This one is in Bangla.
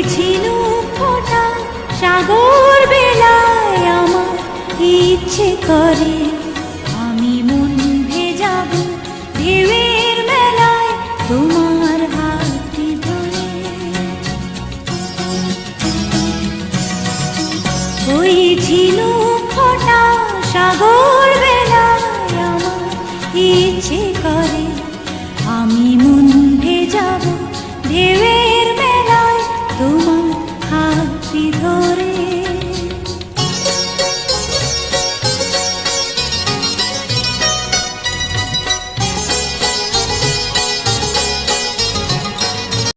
ঝিনুক ফোটা সাগর বেলায় আমার ইচ্ছে করে আমি মন ভেজাবো ঢেউয়ের মেলায় তোমার হাতটি ধরে। ওই ঝিনুক ফোটা সাগর বেলায় আমার ইচ্ছে করে আমি মন ভেজাবো ঢেউয়ের